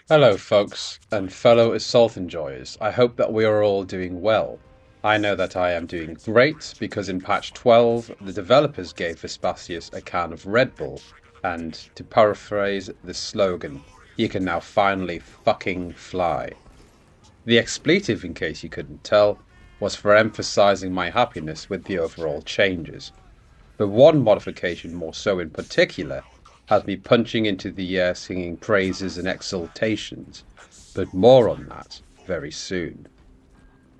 Hello folks, and fellow assault enjoyers. I hope that we are all doing well. I know that I am doing great because in patch 12 the developers gave Vespasius a can of Red Bull, and to paraphrase the slogan, he can now finally fucking fly. The expletive, in case you couldn't tell, was for emphasizing my happiness with the overall changes. But one modification more so in particular has me punching into the air singing praises and exultations, but more on that very soon.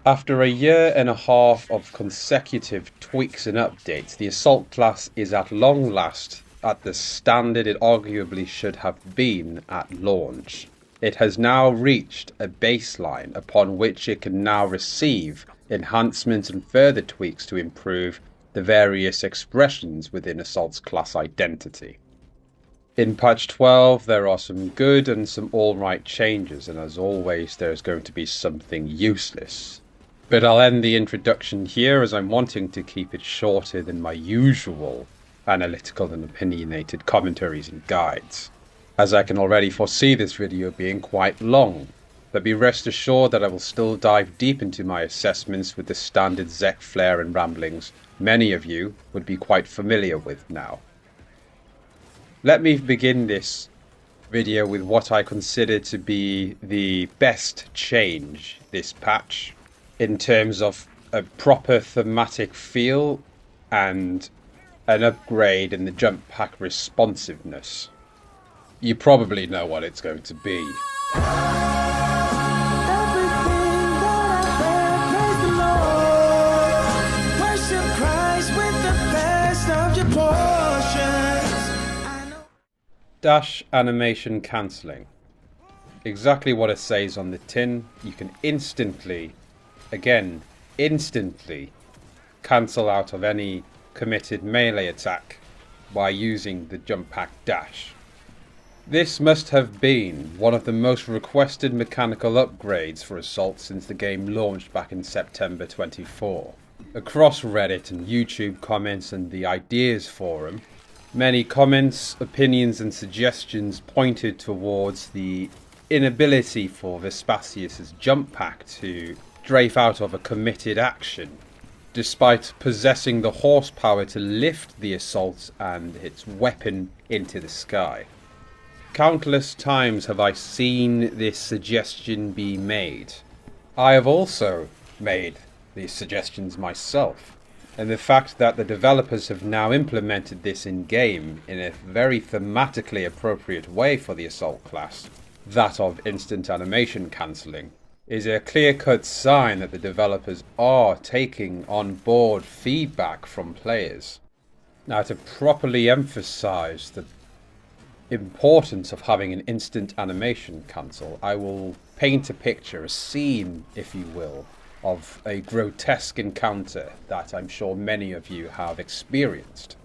After a year and a half of consecutive tweaks and updates, the Assault class is at long last at the standard it arguably should have been at launch. It has now reached a baseline upon which it can now receive enhancements and further tweaks to improve the various expressions within Assault's class identity. In patch 12 there are some good and some alright changes, and as always there's going to be something useless. But I'll end the introduction here as I'm wanting to keep it shorter than my usual analytical and opinionated commentaries and guides, as I can already foresee this video being quite long. But be rest assured that I will still dive deep into my assessments with the standard Zek flair and ramblings many of you would be quite familiar with now. Let me begin this video with what I consider to be the best change this patch in terms of a proper thematic feel and an upgrade in the jump pack responsiveness. You probably know what it's going to be. Dash animation cancelling. Exactly what it says on the tin. You can instantly cancel out of any committed melee attack by using the jump pack dash. This must have been one of the most requested mechanical upgrades for Assault since the game launched back in September 24. Across Reddit and YouTube comments and the ideas forum, many comments, opinions and suggestions pointed towards the inability for Vespasius' jump pack to drafe out of a committed action, despite possessing the horsepower to lift the assault and its weapon into the sky. Countless times have I seen this suggestion be made. I have also made these suggestions myself. And the fact that the developers have now implemented this in-game in a very thematically appropriate way for the Assault class, that of instant animation cancelling, is a clear-cut sign that the developers are taking on board feedback from players. Now, to properly emphasize the importance of having an instant animation cancel, I will paint a picture, a scene, if you will, of a grotesque encounter that I'm sure many of you have experienced.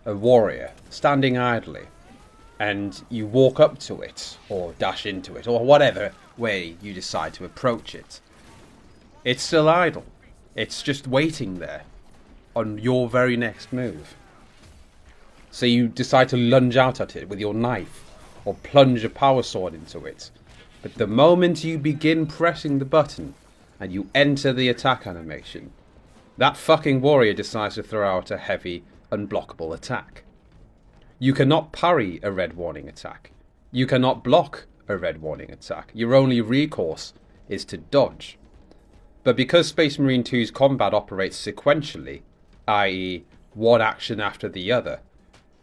A warrior standing idly, and you walk up to it, or dash into it, or whatever way you decide to approach it. It's still idle. It's just waiting there on your very next move. So you decide to lunge out at it with your knife, or plunge a power sword into it. But the moment you begin pressing the button and you enter the attack animation, that fucking warrior decides to throw out a heavy, unblockable attack. You cannot parry a red warning attack. You cannot block a red warning attack. Your only recourse is to dodge. But because Space Marine 2's combat operates sequentially, i.e. one action after the other,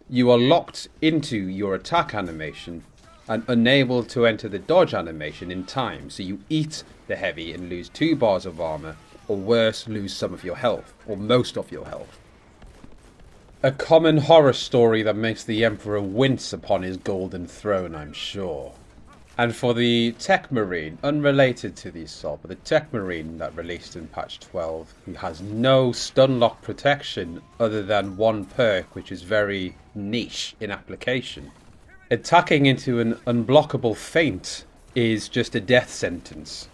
you are locked into your attack animation and unable to enter the dodge animation in time, so you eat the heavy and lose 2 bars of armor, or worse, lose some of your health, or most of your health. A common horror story that makes the Emperor wince upon his golden throne, I'm sure. And for the Tech Marine, unrelated to the Assault, but the Tech Marine that released in patch 12, who has no stun lock protection other than one perk which is very niche in application, attacking into an unblockable feint is just a death sentence.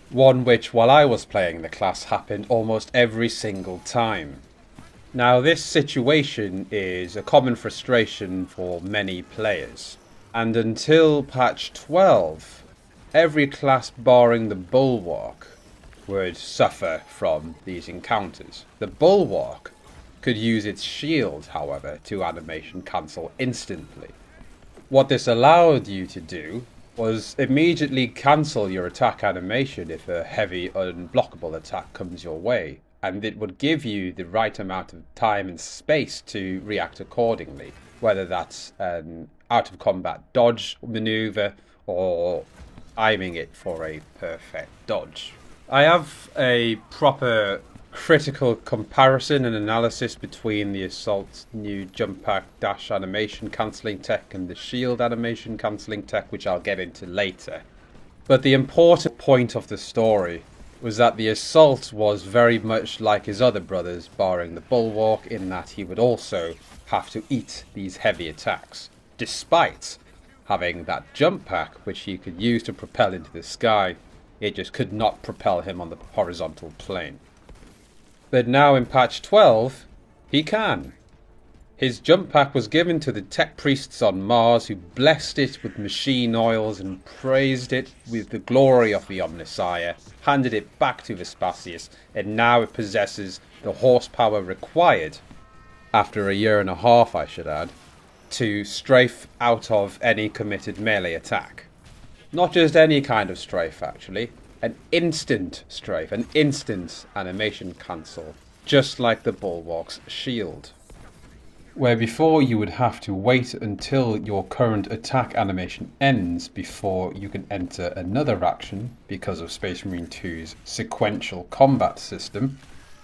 One which, while I was playing the class, happened almost every single time. Now, this situation is a common frustration for many players, And until patch 12, every class barring the Bulwark would suffer from these encounters. The Bulwark could use its shield, however, to animation cancel instantly. What this allowed you to do was immediately cancel your attack animation if a heavy unblockable attack comes your way, and it would give you the right amount of time and space to react accordingly, whether that's an out of combat dodge maneuver or timing it for a perfect dodge. I have a proper critical comparison and analysis between the Assault's new jump pack dash animation cancelling tech and the shield animation cancelling tech, which I'll get into later. But the important point of the story was that the Assault was very much like his other brothers, barring the Bulwark, in that he would also have to eat these heavy attacks, despite having that jump pack which he could use to propel into the sky. It just could not propel him on the horizontal plane. But now in patch 12, he can. His jump pack was given to the tech priests on Mars, who blessed it with machine oils and praised it with the glory of the Omnissiah, handed it back to Vespasius, and now it possesses the horsepower required, after a year and a half I should add, to strafe out of any committed melee attack. Not just any kind of strafe actually, an instant strafe, an instant animation cancel, just like the Bulwark's shield. Where before you would have to wait until your current attack animation ends before you can enter another action because of Space Marine 2's sequential combat system,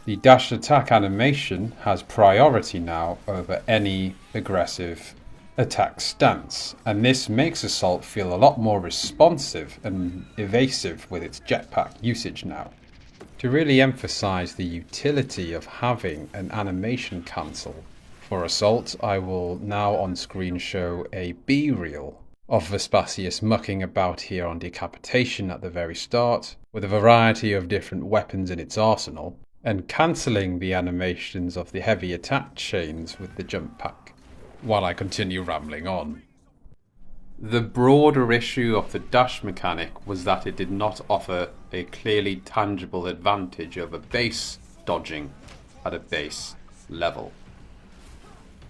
the dash attack animation has priority now over any aggressive attack stance, and this makes Assault feel a lot more responsive and evasive with its jetpack usage now. To really emphasize the utility of having an animation cancel for Assault, I will now on screen show a B-reel of Vespasius mucking about here on Decapitation at the very start, with a variety of different weapons in its arsenal, and cancelling the animations of the heavy attack chains with the jump pack, while I continue rambling on. The broader issue of the dash mechanic was that it did not offer a clearly tangible advantage over base dodging at a base level.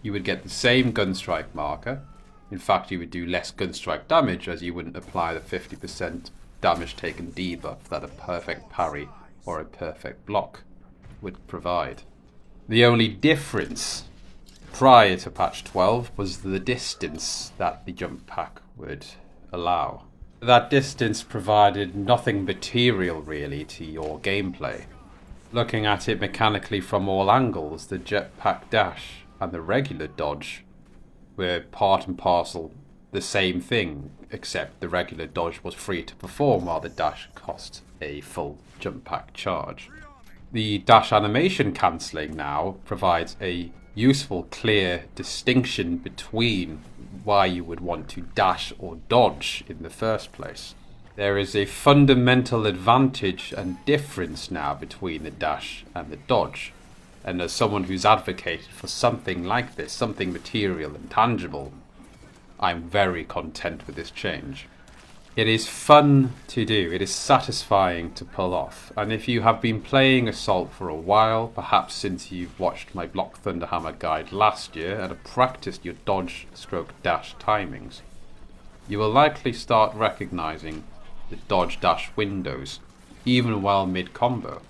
You would get the same gunstrike marker. In fact, you would do less gunstrike damage, as you wouldn't apply the 50% damage taken debuff that a perfect parry or a perfect block would provide. The only difference prior to patch 12 was the distance that the jump pack would allow. That distance provided nothing material really to your gameplay. Looking at it mechanically from all angles, the jetpack dash and the regular dodge were part and parcel the same thing, except the regular dodge was free to perform while the dash cost a full jump pack charge. The dash animation cancelling now provides a useful, clear distinction between why you would want to dash or dodge in the first place. There is a fundamental advantage and difference now between the dash and the dodge. And as someone who's advocated for something like this, something material and tangible, I'm very content with this change. It is fun to do, it is satisfying to pull off, and if you have been playing Assault for a while, perhaps since you've watched my Block Thunderhammer guide last year and have practiced your dodge stroke dash timings, you will likely start recognizing the dodge dash windows, even while mid-combo.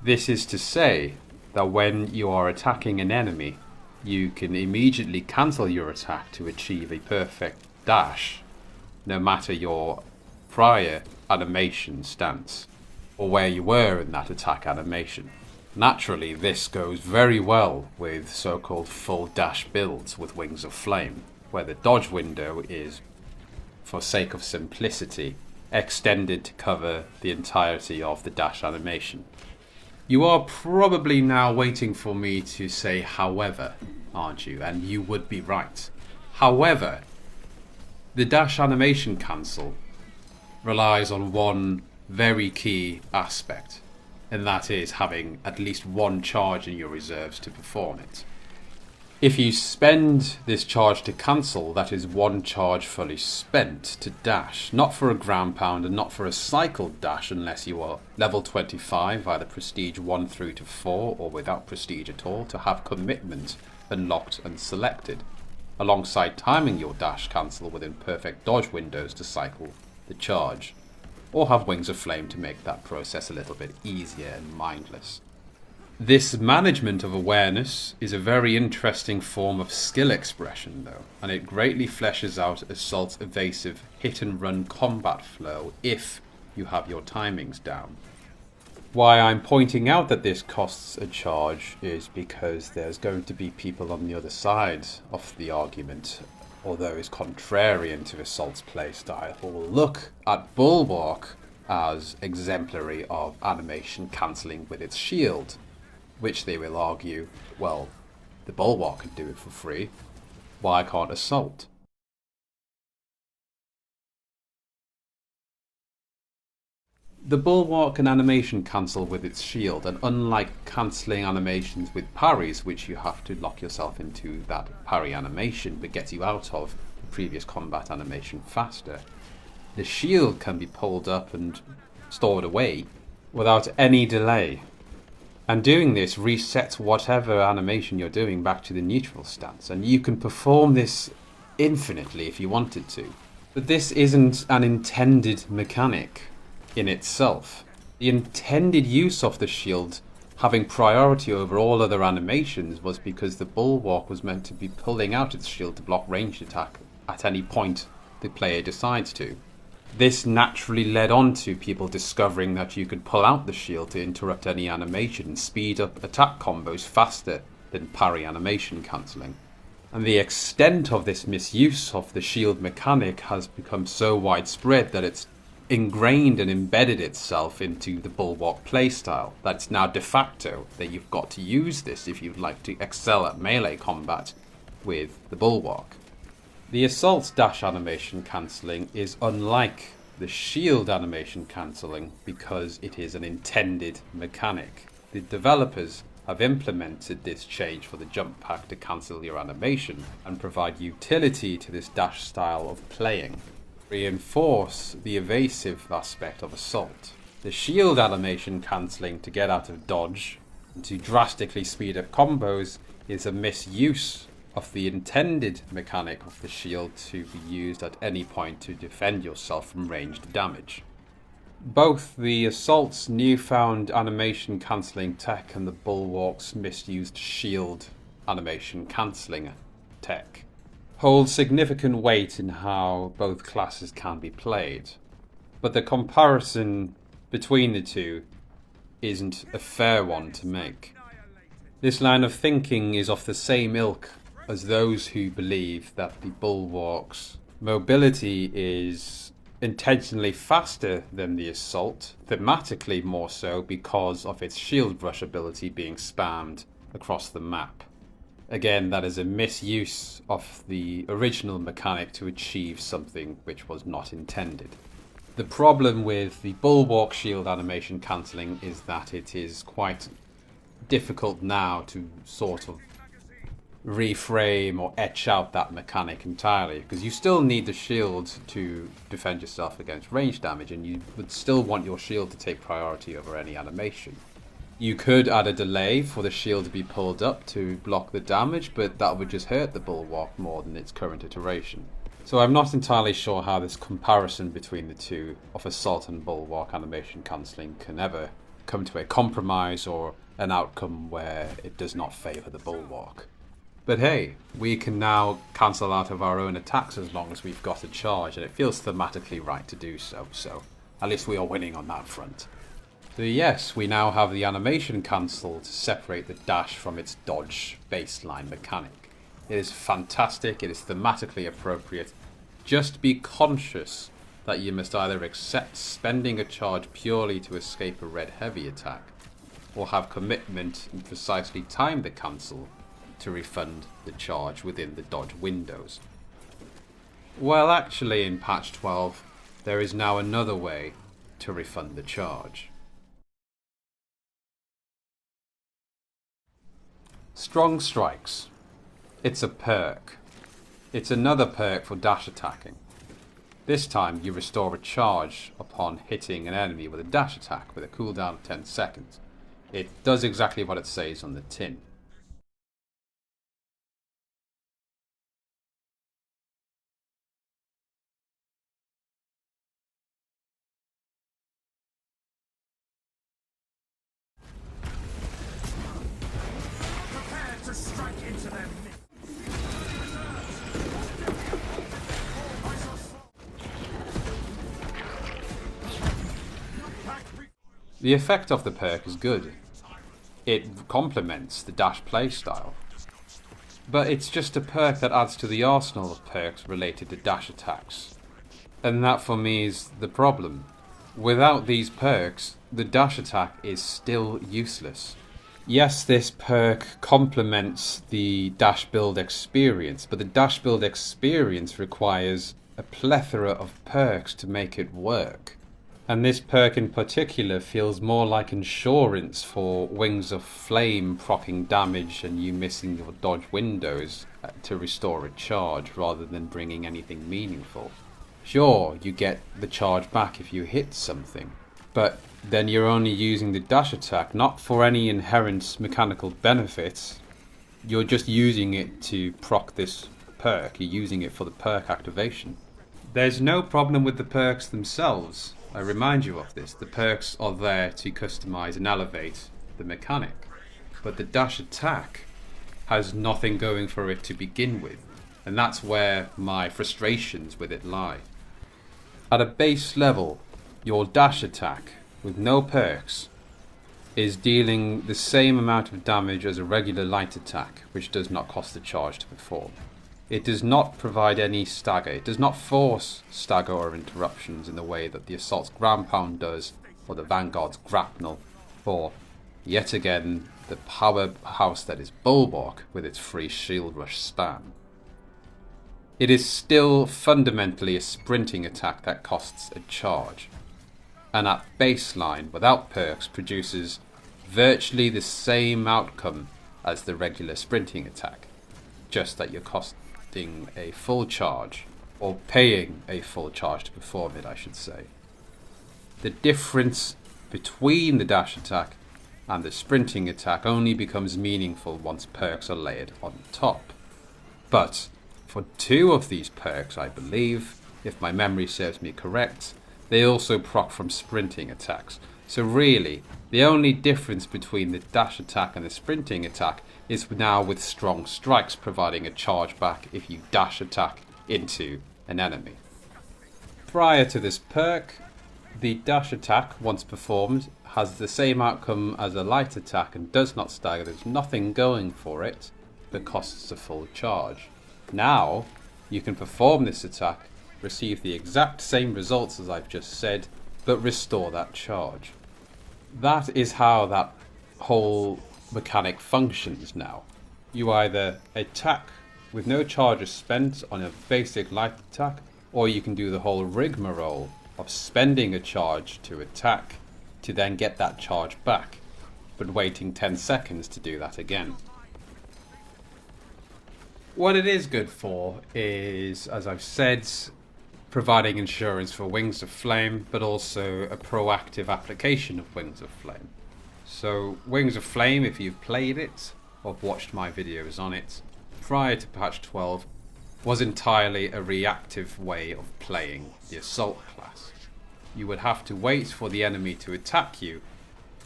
This is to say that when you are attacking an enemy, you can immediately cancel your attack to achieve a perfect dash, no matter your prior animation stance, or where you were in that attack animation. Naturally, this goes very well with so-called full dash builds with Wings of Flame, where the dodge window is, for sake of simplicity, extended to cover the entirety of the dash animation. You are probably now waiting for me to say however, aren't you? And you would be right. However, the dash animation cancel relies on one very key aspect, and that is having at least one charge in your reserves to perform it. If you spend this charge to cancel, that is one charge fully spent to dash, not for a ground pound and not for a cycled dash unless you are level 25, either prestige 1 through to 4 or without prestige at all, to have commitment unlocked and selected, alongside timing your dash cancel within perfect dodge windows to cycle the charge, or have Wings of Flame to make that process a little bit easier and mindless. This management of awareness is a very interesting form of skill expression though, and it greatly fleshes out Assault's evasive hit-and-run combat flow if you have your timings down. Why I'm pointing out that this costs a charge is because there's going to be people on the other side of the argument, or those contrarian to Assault's playstyle, who will look at Bulwark as exemplary of animation cancelling with its shield, which they will argue, well, the Bulwark can do it for free, why can't Assault? The Bulwark can animation cancel with its shield, and unlike cancelling animations with parries, which you have to lock yourself into that parry animation but gets you out of the previous combat animation faster, the shield can be pulled up and stored away without any delay. And doing this resets whatever animation you're doing back to the neutral stance, and you can perform this infinitely if you wanted to. But this isn't an intended mechanic in itself. The intended use of the shield having priority over all other animations was because the Bulwark was meant to be pulling out its shield to block ranged attack at any point the player decides to. This naturally led on to people discovering that you could pull out the shield to interrupt any animation and speed up attack combos faster than parry animation cancelling. And the extent of this misuse of the shield mechanic has become so widespread that it's ingrained and embedded itself into the Bulwark playstyle that it's now de facto that you've got to use this if you'd like to excel at melee combat with the Bulwark. The Assault's dash animation cancelling is unlike the shield animation cancelling because it is an intended mechanic. The developers have implemented this change for the jump pack to cancel your animation and provide utility to this dash style of playing, reinforce the evasive aspect of Assault. The shield animation cancelling to get out of dodge and to drastically speed up combos is a misuse of the intended mechanic of the shield to be used at any point to defend yourself from ranged damage. Both the Assault's newfound animation cancelling tech and the Bulwark's misused shield animation cancelling tech hold significant weight in how both classes can be played, but the comparison between the two isn't a fair one to make. This line of thinking is of the same ilk as those who believe that the Bulwark's mobility is intentionally faster than the Assault, thematically more so because of its shield rush ability being spammed across the map. Again, that is a misuse of the original mechanic to achieve something which was not intended. The problem with the Bulwark shield animation cancelling is that it is quite difficult now to sort of reframe or etch out that mechanic entirely, because you still need the shield to defend yourself against range damage, and you would still want your shield to take priority over any animation. You could add a delay for the shield to be pulled up to block the damage, but that would just hurt the Bulwark more than its current iteration. So I'm not entirely sure how this comparison between the two of Assault and Bulwark animation cancelling can ever come to a compromise or an outcome where it does not favour the Bulwark. But hey, we can now cancel out of our own attacks as long as we've got a charge, and it feels thematically right to do so, so at least we are winning on that front. So yes, we now have the animation cancel to separate the dash from its dodge baseline mechanic. It is fantastic, it is thematically appropriate. Just be conscious that you must either accept spending a charge purely to escape a red heavy attack, or have commitment and precisely time the cancel to refund the charge within the dodge windows. Well, actually in patch 12 there is now another way to refund the charge. Strong strikes. It's a perk. It's another perk for dash attacking. This time you restore a charge upon hitting an enemy with a dash attack with a cooldown of 10 seconds. It does exactly what it says on the tin. The effect of the perk is good. It complements the dash playstyle. But it's just a perk that adds to the arsenal of perks related to dash attacks. And that for me is the problem. Without these perks, the dash attack is still useless. Yes, this perk complements the dash build experience, but the dash build experience requires a plethora of perks to make it work. And this perk in particular feels more like insurance for Wings of Flame proccing damage and you missing your dodge windows to restore a charge rather than bringing anything meaningful. Sure, you get the charge back if you hit something, but then you're only using the dash attack not for any inherent mechanical benefits. You're just using it to proc this perk. You're using it for the perk activation. There's no problem with the perks themselves. I remind you of this. The perks are there to customize and elevate the mechanic. But the dash attack has nothing going for it to begin with. And that's where my frustrations with it lie. At a base level, your dash attack with no perks is dealing the same amount of damage as a regular light attack, which does not cost a charge to perform. It does not provide any stagger. It does not force stagger or interruptions in the way that the Assault's Ground Pound does, or the Vanguard's Grapnel, or, yet again, the powerhouse that is Bulwark with its free Shield Rush spam. It is still fundamentally a sprinting attack that costs a charge, and at baseline, without perks, produces virtually the same outcome as the regular sprinting attack, just that you're costing a full charge, or paying a full charge to perform it, I should say. The difference between the dash attack and the sprinting attack only becomes meaningful once perks are layered on top. But for two of these perks, I believe, if my memory serves me correct, they also proc from sprinting attacks. So really, the only difference between the dash attack and the sprinting attack is now with strong strikes providing a charge back if you dash attack into an enemy. Prior to this perk, the dash attack, once performed, has the same outcome as a light attack and does not stagger. There's nothing going for it that costs a full charge. Now, you can perform this attack, receive the exact same results as I've just said, but restore that charge. That is how that whole mechanic functions now. You either attack with no charges spent on a basic light attack, or you can do the whole rigmarole of spending a charge to attack to then get that charge back, but waiting 10 seconds to do that again. What it is good for is, as I've said, providing insurance for Wings of Flame, but also a proactive application of Wings of Flame. So Wings of Flame, if you've played it or watched my videos on it, prior to patch 12, was entirely a reactive way of playing the Assault class. You would have to wait for the enemy to attack you,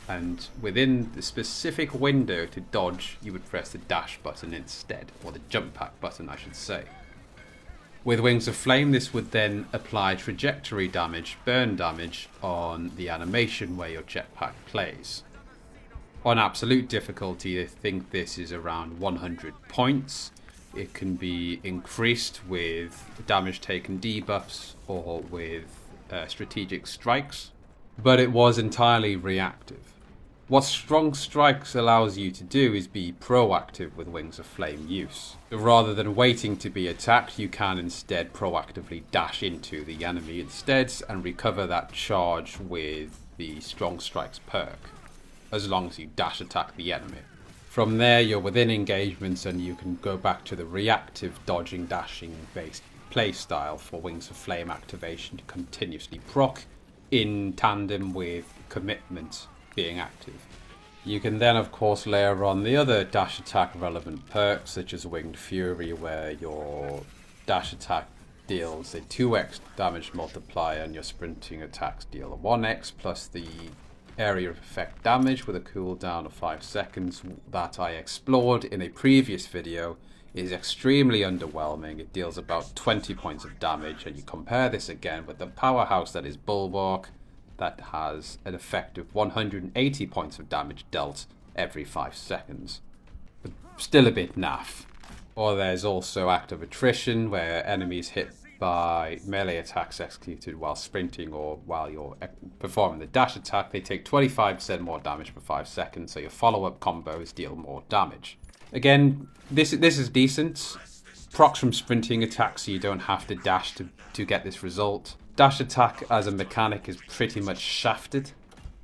and within the specific window to dodge, you would press the dash button instead, or the jump pack button I should say. With Wings of Flame, this would then apply trajectory damage, burn damage, on the animation where your jetpack plays. On absolute difficulty, I think this is around 100 points. It can be increased with damage taken debuffs or with strategic strikes, but it was entirely reactive. What Strong Strikes allows you to do is be proactive with Wings of Flame use. So rather than waiting to be attacked, you can instead proactively dash into the enemy instead and recover that charge with the Strong Strikes perk, as long as you dash attack the enemy. From there, you're within engagements and you can go back to the reactive dodging, dashing based playstyle for Wings of Flame activation to continuously proc in tandem with commitment being active. You can then of course layer on the other dash attack relevant perks such as Winged Fury, where your dash attack deals a 2x damage multiplier and your sprinting attacks deal a 1x, plus the area of effect damage with a cooldown of 5 seconds that I explored in a previous video is extremely underwhelming. It deals about 20 points of damage, and you compare this again with the powerhouse that is Bulwark, that has an effective 180 points of damage dealt every 5 seconds. But still a bit naff. Or there's also Active Attrition, where enemies hit by melee attacks executed while sprinting or while you're performing the dash attack, they take 25% more damage per 5 seconds, so your follow-up combos deal more damage. Again, this is decent. Procs from sprinting attacks, so you don't have to dash to get this result. Dash attack as a mechanic is pretty much shafted,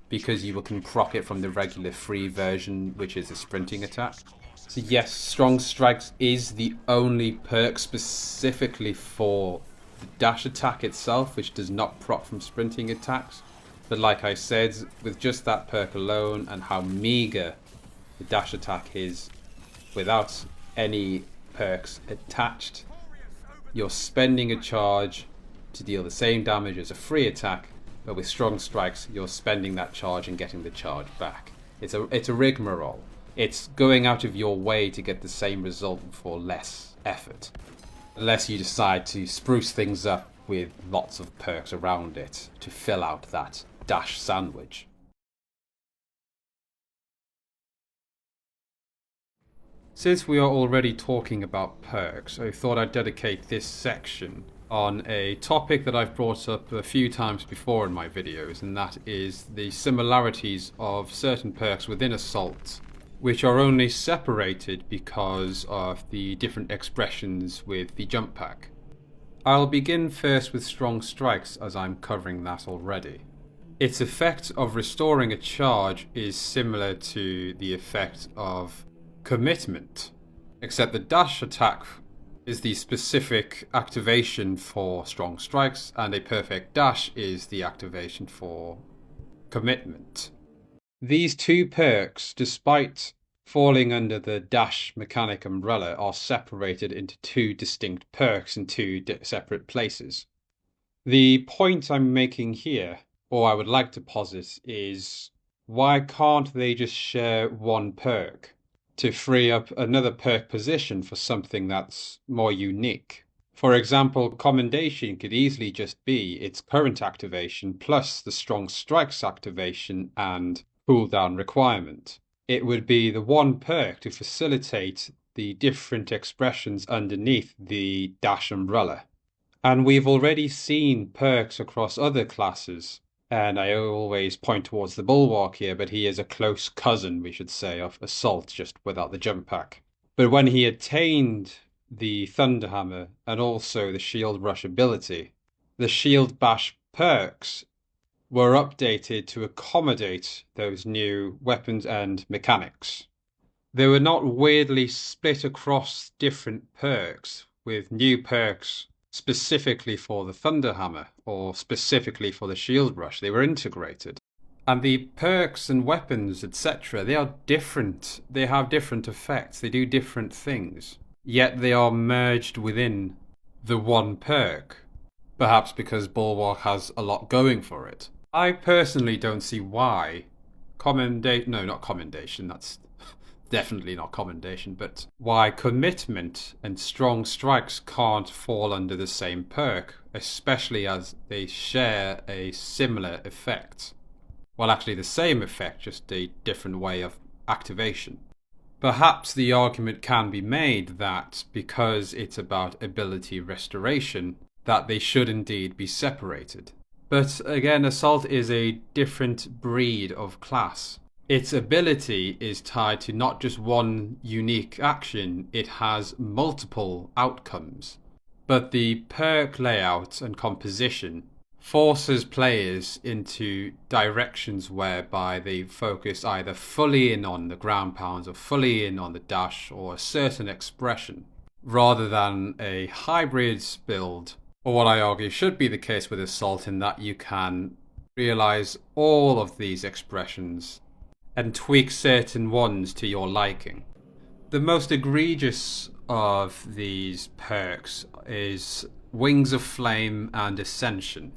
because you can proc it from the regular free version, which is a sprinting attack. So yes, Strong Strikes is the only perk specifically for the dash attack itself, which does not proc from sprinting attacks. But like I said, with just that perk alone and how meager the dash attack is without any perks attached, you're spending a charge to deal the same damage as a free attack, but with Strong Strikes you're spending that charge and getting the charge back. It's a rigmarole. It's going out of your way to get the same result for less effort, unless you decide to spruce things up with lots of perks around it to fill out that dash sandwich. Since we are already talking about perks, I thought I'd dedicate this section on a topic that I've brought up a few times before in my videos, and that is the similarities of certain perks within Assault, which are only separated because of the different expressions with the jump pack. I'll begin first with Strong Strikes, as I'm covering that already. Its effect of restoring a charge is similar to the effect of Commitment, except the dash attack is the specific activation for Strong Strikes, and a perfect dash is the activation for Commitment. These two perks, despite falling under the dash mechanic umbrella, are separated into two distinct perks in two separate places. The point I'm making here, or I would like to posit, is why can't they just share one perk to free up another perk position for something that's more unique? For example, Commendation could easily just be its current activation plus the Strong Strikes activation and cooldown requirement. It would be the one perk to facilitate the different expressions underneath the dash umbrella. And we've already seen perks across other classes, and I always point towards the Bulwark here, but he is a close cousin, we should say, of Assault, just without the jump pack. But when he attained the Thunderhammer and also the Shield Rush ability, the Shield Bash perks were updated to accommodate those new weapons and mechanics. They were not weirdly split across different perks, with new perks specifically for the Thunderhammer or specifically for the Shield Rush. They were integrated. And the perks and weapons, etc., they are different. They have different effects. They do different things. Yet they are merged within the one perk. Perhaps because Bulwark has a lot going for it. I personally don't see why not Commendation, that's definitely not Commendation, but why Commitment and Strong Strikes can't fall under the same perk, especially as they share a similar effect. Well, actually the same effect, just a different way of activation. Perhaps the argument can be made that because it's about ability restoration, that they should indeed be separated. But again, Assault is a different breed of class. Its ability is tied to not just one unique action, it has multiple outcomes. But the perk layout and composition forces players into directions whereby they focus either fully in on the ground pounds or fully in on the dash or a certain expression, rather than a hybrid build, or what I argue should be the case with Assault, in that you can realize all of these expressions and tweak certain ones to your liking. The most egregious of these perks is Wings of Flame and Ascension.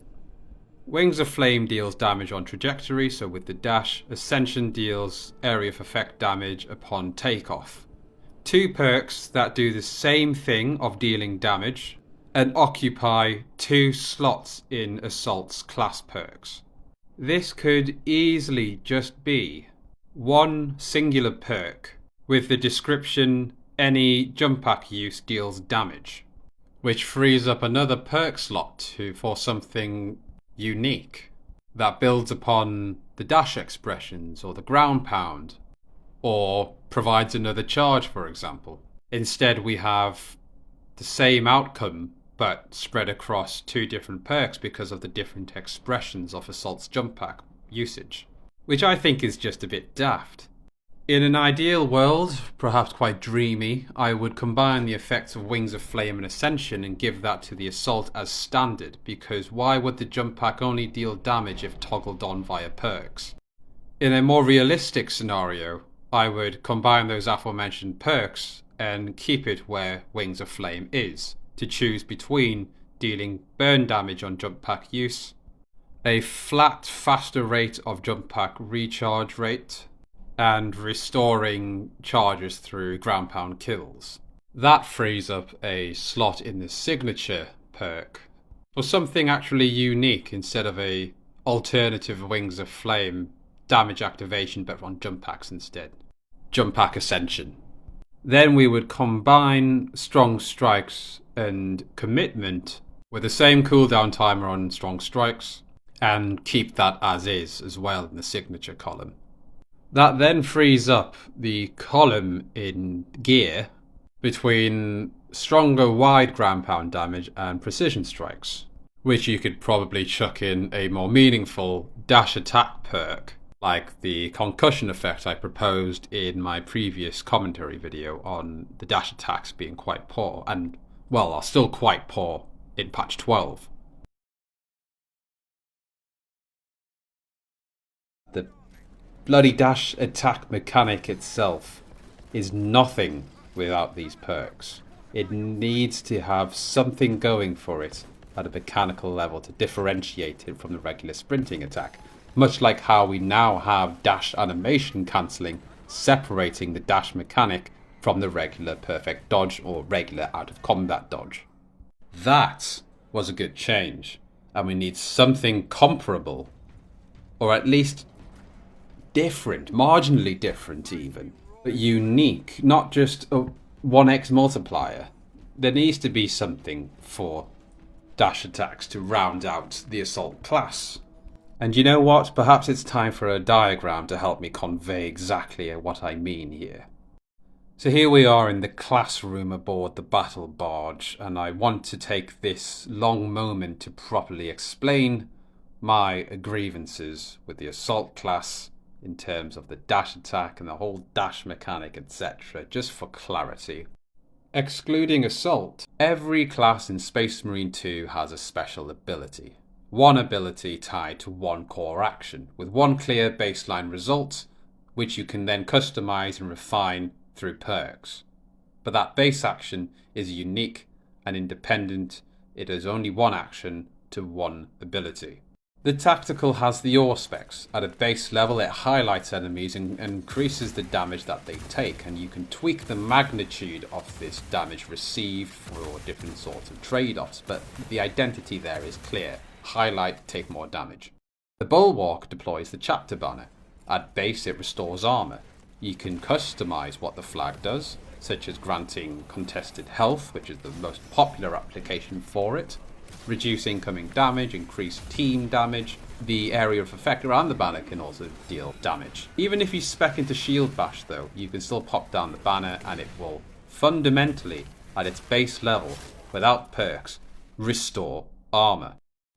Wings of Flame deals damage on trajectory, so with the dash. Ascension deals area of effect damage upon takeoff. Two perks that do the same thing of dealing damage and occupy 2 slots in Assault's class perks. This could easily just be one singular perk with the description any jump pack use deals damage, which frees up another perk slot for something unique that builds upon the dash expressions or the ground pound, or provides another charge, for example. Instead, we have the same outcome but spread across 2 different perks because of the different expressions of Assault's jump pack usage, which I think is just a bit daft. In an ideal world, perhaps quite dreamy, I would combine the effects of Wings of Flame and Ascension and give that to the Assault as standard, because why would the jump pack only deal damage if toggled on via perks? In a more realistic scenario, I would combine those aforementioned perks and keep it where Wings of Flame is, to choose between dealing burn damage on jump pack use, a flat, faster rate of jump pack recharge rate, and restoring charges through ground pound kills. That frees up a slot in the signature perk for something actually unique instead of a alternative Wings of Flame damage activation but on jump packs instead. Jump pack Ascension. Then we would combine Strong Strikes and Commitment with the same cooldown timer on Strong Strikes and keep that as well in the signature column. That then frees up the column in gear between stronger wide ground pound damage and precision strikes, which you could probably chuck in a more meaningful dash attack perk, like the concussion effect I proposed in my previous commentary video on the dash attacks being quite poor, and, well, are still quite poor in patch 12. The bloody dash attack mechanic itself is nothing without these perks. It needs to have something going for it at a mechanical level to differentiate it from the regular sprinting attack, much like how we now have dash animation cancelling separating the dash mechanic from the regular perfect dodge or regular out of combat dodge. That was a good change, and we need something comparable, or at least different, marginally different even, but unique, not just a 1x multiplier. There needs to be something for dash attacks to round out the Assault class. And you know what? Perhaps it's time for a diagram to help me convey exactly what I mean here. So here we are in the classroom aboard the battle barge, and I want to take this long moment to properly explain my grievances with the Assault class in terms of the dash attack and the whole dash mechanic, etc., just for clarity. Excluding Assault, every class in Space Marine 2 has a special ability. One ability tied to one core action, with one clear baseline result, which you can then customize and refine through perks. But that base action is unique and independent. It is only one action to one ability. The tactical has the ore specs. At a base level, it highlights enemies and increases the damage that they take, and you can tweak the magnitude of this damage received for different sorts of trade-offs, but the identity there is clear. Highlight, take more damage. The Bulwark deploys the chapter banner. At base, it restores armor. You can customize what the flag does, such as granting contested health, which is the most popular application for it, reduce incoming damage, increase team damage. The area of effect around the banner can also deal damage. Even if you spec into shield bash though, you can still pop down the banner and it will fundamentally, at its base level, without perks, restore armor.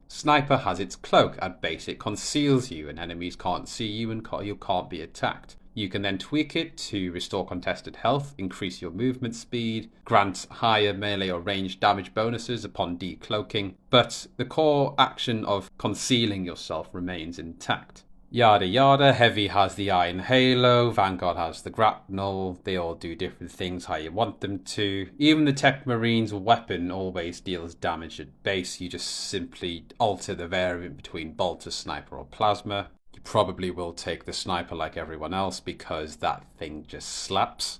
Sniper has its cloak. At base it conceals you and enemies can't see you and you can't be attacked. You can then tweak it to restore contested health, increase your movement speed, grant higher melee or ranged damage bonuses upon decloaking, but the core action of concealing yourself remains intact. Yada yada. Heavy has the Iron Halo, Vanguard has the Grapnel. They all do different things how you want them to. Even the Tech Marine's weapon always deals damage at base. You just simply alter the variant between bolter, sniper or plasma. You probably will take the sniper like everyone else because that thing just slaps.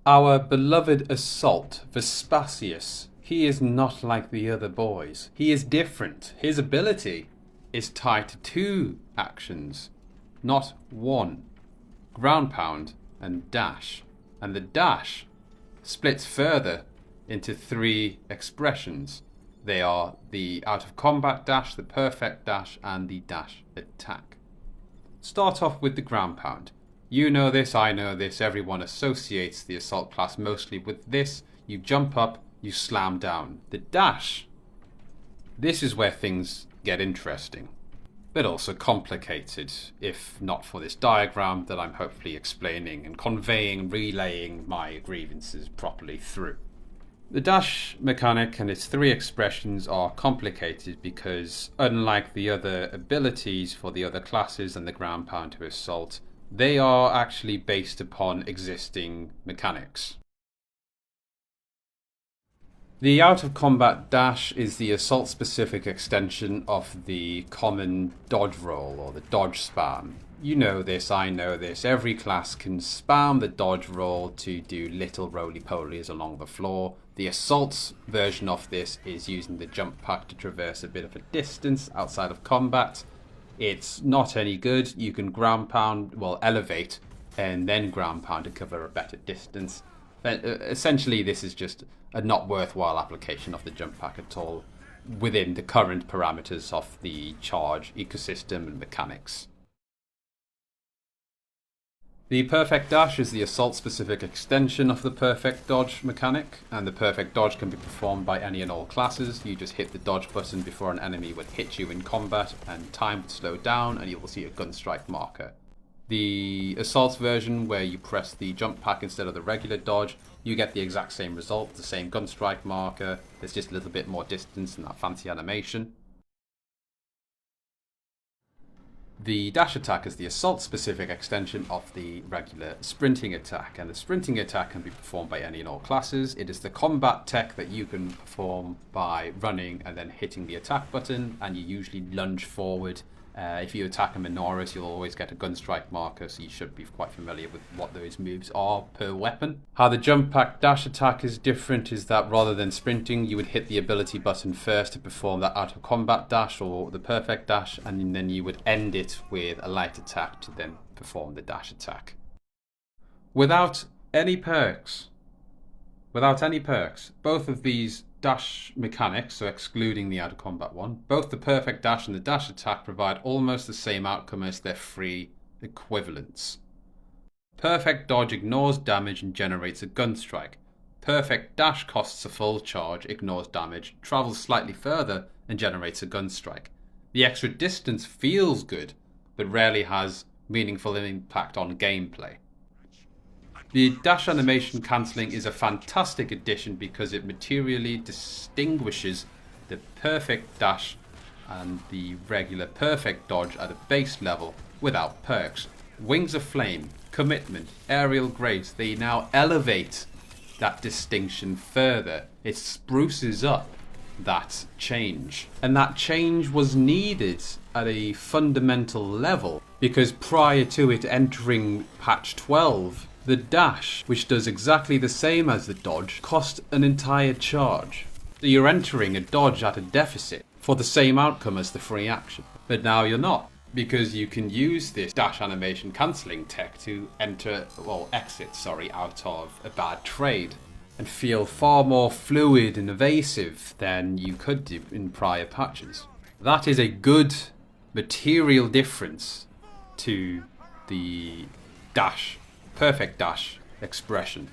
Our beloved Assault, Vespasius, he is not like the other boys. He is different. His ability is tied to 2 actions, not 1. Ground pound and dash. And the dash splits further into 3 expressions. They are the out of combat dash, the perfect dash, and the dash attack. Start off with the ground pound. You know this, I know this, everyone associates the assault class mostly with this. You jump up, you slam down. The dash, this is where things get interesting, but also complicated, if not for this diagram that I'm hopefully explaining and conveying, relaying my grievances properly through. The dash mechanic and its 3 expressions are complicated because, unlike the other abilities for the other classes and the ground pound to assault, they are actually based upon existing mechanics. The out of combat dash is the assault specific extension of the common dodge roll or the dodge spam. You know this, I know this, every class can spam the dodge roll to do little roly-polies along the floor. The assault version of this is using the jump pack to traverse a bit of a distance outside of combat. It's not any good. You can ground pound, well, elevate and then ground pound to cover a better distance. But essentially this is just a not worthwhile application of the jump pack at all within the current parameters of the charge ecosystem and mechanics. The perfect dash is the assault specific extension of the perfect dodge mechanic, and the perfect dodge can be performed by any and all classes. You just hit the dodge button before an enemy would hit you in combat and time would slow down and you will see a gun strike marker. The assault version, where you press the jump pack instead of the regular dodge, you get the exact same result, the same gun strike marker. There's just a little bit more distance and that fancy animation. The dash attack is the assault specific extension of the regular sprinting attack, and the sprinting attack can be performed by any and all classes. It is the combat tech that you can perform by running and then hitting the attack button, and you usually lunge forward. If you attack a Minoris, you'll always get a gun strike marker, so you should be quite familiar with what those moves are per weapon. How the jump pack dash attack is different is that rather than sprinting, you would hit the ability button first to perform that out of combat dash or the perfect dash, and then you would end it with a light attack to then perform the dash attack. Without any perks, both of these dash mechanics, so excluding the out of combat one, both the perfect dash and the dash attack provide almost the same outcome as their free equivalents. Perfect dodge ignores damage and generates a gun strike. Perfect dash costs a full charge, ignores damage, travels slightly further and generates a gun strike. The extra distance feels good, but rarely has meaningful impact on gameplay. The dash animation cancelling is a fantastic addition because it materially distinguishes the perfect dash and the regular perfect dodge at a base level without perks. Wings of Flame, Commitment, Aerial Grace, they now elevate that distinction further. It spruces up that change. And that change was needed at a fundamental level because prior to it entering patch 12, the dash, which does exactly the same as the dodge, cost an entire charge. So you're entering a dodge at a deficit for the same outcome as the free action. But now you're not, because you can use this dash animation cancelling tech to exit out of a bad trade and feel far more fluid and evasive than you could do in prior patches. That is a good material difference to the dash, perfect dash expression.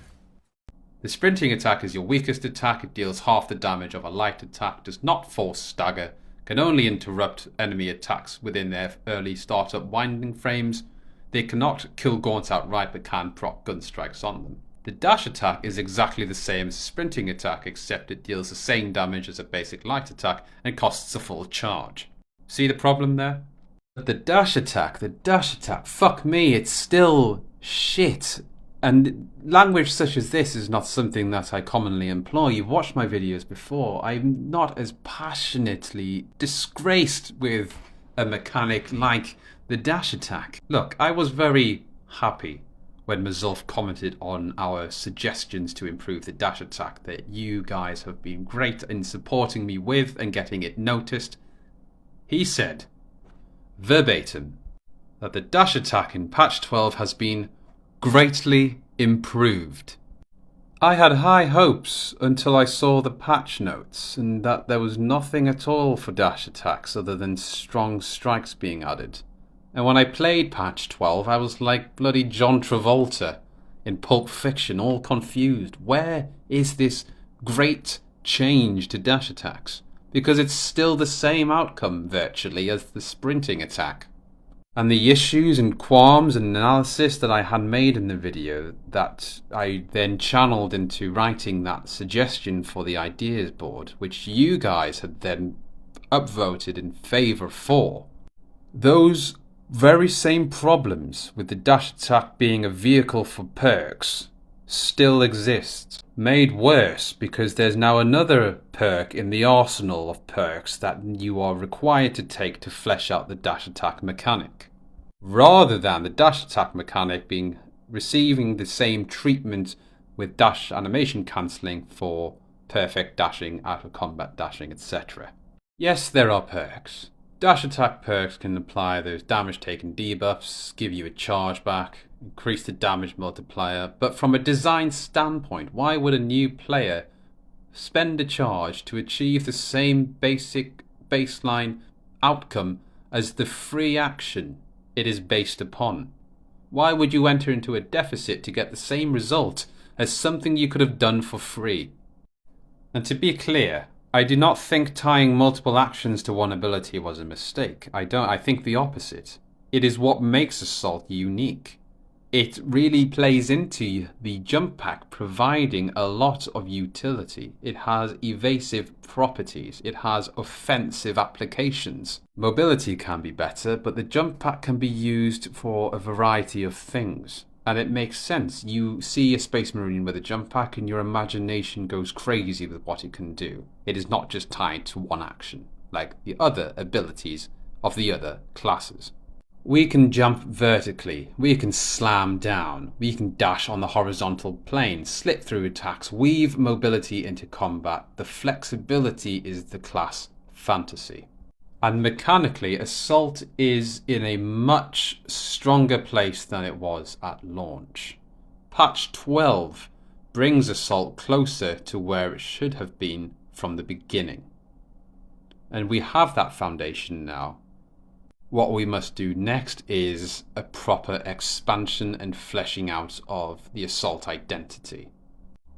The sprinting attack is your weakest attack. It deals half the damage of a light attack, does not force stagger, can only interrupt enemy attacks within their early startup winding frames. They cannot kill gaunts outright but can proc gun strikes on them. The dash attack is exactly the same as a sprinting attack, except it deals the same damage as a basic light attack and costs a full charge. See the problem there? But the dash attack, fuck me, it's still shit. And language such as this is not something that I commonly employ. You've watched my videos before. I'm not as passionately disgraced with a mechanic like the dash attack. Look, I was very happy when Mazulf commented on our suggestions to improve the dash attack that you guys have been great in supporting me with and getting it noticed. He said, verbatim, that the dash attack in patch 12 has been greatly improved. I had high hopes until I saw the patch notes and that there was nothing at all for dash attacks other than strong strikes being added. And when I played patch 12, I was like bloody John Travolta in Pulp Fiction, all confused. Where is this great change to dash attacks? Because it's still the same outcome, virtually, as the sprinting attack. And the issues and qualms and analysis that I had made in the video that I then channeled into writing that suggestion for the ideas board, which you guys had then upvoted in favour for. Those very same problems with the dash attack being a vehicle for perks still exists. Made worse because there's now another perk in the arsenal of perks that you are required to take to flesh out the dash attack mechanic. Rather than the dash attack mechanic receiving the same treatment with dash animation cancelling for perfect dashing, out of combat dashing, etc. Yes, there are perks. Dash attack perks can apply those damage taken debuffs, give you a charge back, increase the damage multiplier, but from a design standpoint, why would a new player spend a charge to achieve the same basic baseline outcome as the free action it is based upon? Why would you enter into a deficit to get the same result as something you could have done for free? And to be clear, I do not think tying multiple actions to one ability was a mistake. I think the opposite. It is what makes Assault unique. It really plays into the jump pack, providing a lot of utility. It has evasive properties. It has offensive applications. Mobility can be better, but the jump pack can be used for a variety of things. And it makes sense. You see a Space Marine with a jump pack and your imagination goes crazy with what it can do. It is not just tied to one action, like the other abilities of the other classes. We can jump vertically, we can slam down, we can dash on the horizontal plane, slip through attacks, weave mobility into combat. The flexibility is the class fantasy. And mechanically, Assault is in a much stronger place than it was at launch. Patch 12 brings Assault closer to where it should have been from the beginning. And we have that foundation now. What we must do next is a proper expansion and fleshing out of the Assault identity.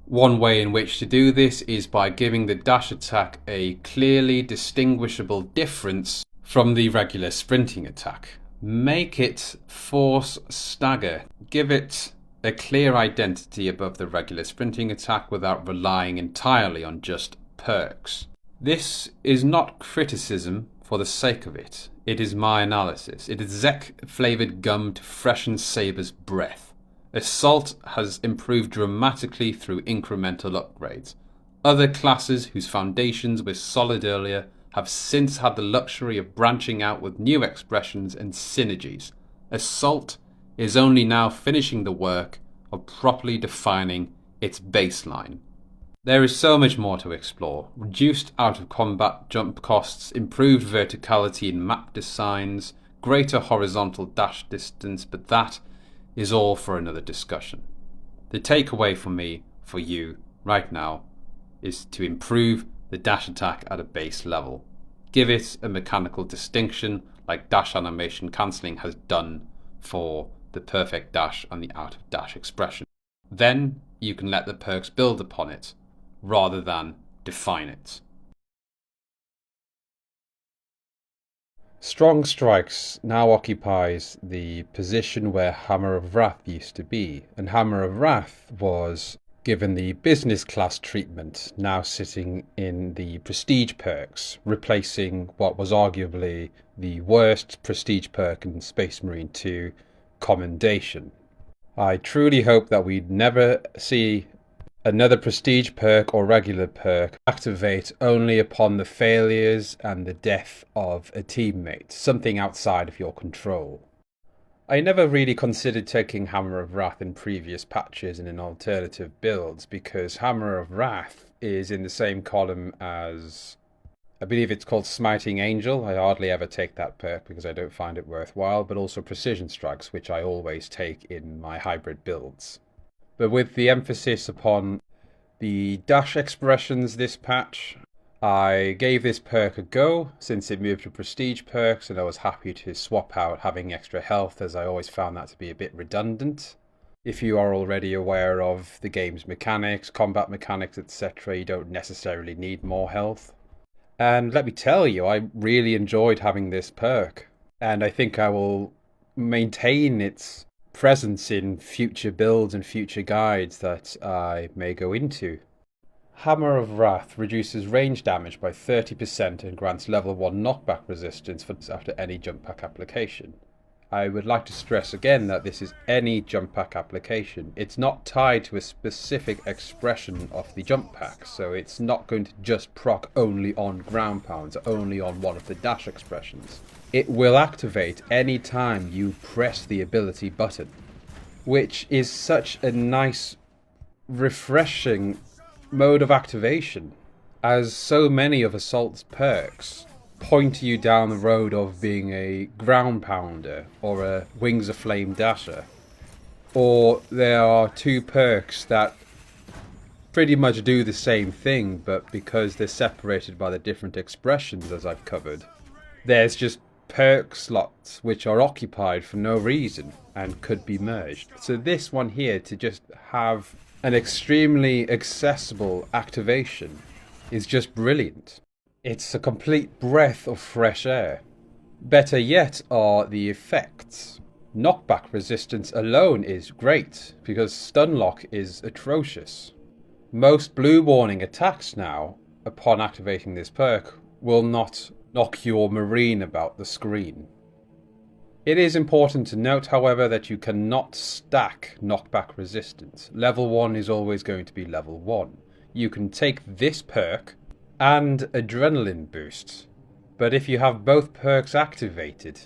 One way in which to do this is by giving the dash attack a clearly distinguishable difference from the regular sprinting attack. Make it force stagger. Give it a clear identity above the regular sprinting attack without relying entirely on just perks. This is not criticism for the sake of it. It is my analysis. It is Zek-flavoured gum to freshen Saber's breath. Assault has improved dramatically through incremental upgrades. Other classes whose foundations were solid earlier have since had the luxury of branching out with new expressions and synergies. Assault is only now finishing the work of properly defining its baseline. There is so much more to explore. Reduced out-of-combat jump costs, improved verticality in map designs, greater horizontal dash distance, but that is all for another discussion. The takeaway for me, for you, right now, is to improve the dash attack at a base level. Give it a mechanical distinction like dash animation cancelling has done for the perfect dash and the out of dash expression. Then you can let the perks build upon it rather than define it. Strong Strikes now occupies the position where Hammer of Wrath used to be, and Hammer of Wrath was given the business class treatment, now sitting in the prestige perks, replacing what was arguably the worst prestige perk in Space Marine 2, Commendation. I truly hope that we never see another prestige perk or regular perk activate only upon the failures and the death of a teammate, something outside of your control. I never really considered taking Hammer of Wrath in previous patches and in alternative builds because Hammer of Wrath is in the same column as, I believe it's called Smiting Angel. I hardly ever take that perk because I don't find it worthwhile, but also Precision Strikes, which I always take in my hybrid builds. But with the emphasis upon the dash expressions this patch, I gave this perk a go since it moved to prestige perks, and I was happy to swap out having extra health as I always found that to be a bit redundant. If you are already aware of the game's mechanics, combat mechanics, etc., you don't necessarily need more health. And let me tell you, I really enjoyed having this perk, and I think I will maintain its presence in future builds and future guides that I may go into. Hammer of Wrath reduces range damage by 30% and grants level 1 knockback resistance after any jump pack application. I would like to stress again that this is any jump pack application. It's not tied to a specific expression of the jump pack, so it's not going to just proc only on ground pounds, only on one of the dash expressions. It will activate any time you press the ability button, which is such a nice, refreshing mode of activation, as so many of Assault's perks point you down the road of being a ground pounder or a Wings of Flame dasher. Or there are two perks that pretty much do the same thing, but because they're separated by the different expressions as I've covered, there's just perk slots which are occupied for no reason and could be merged. So this one here, to just have an extremely accessible activation, is just brilliant. It's a complete breath of fresh air. Better yet are the effects. Knockback resistance alone is great, because stunlock is atrocious. Most blue warning attacks now, upon activating this perk, will not knock your marine about the screen. It is important to note, however, that you cannot stack knockback resistance. Level 1 is always going to be level 1. You can take this perk and adrenaline boost, but if you have both perks activated,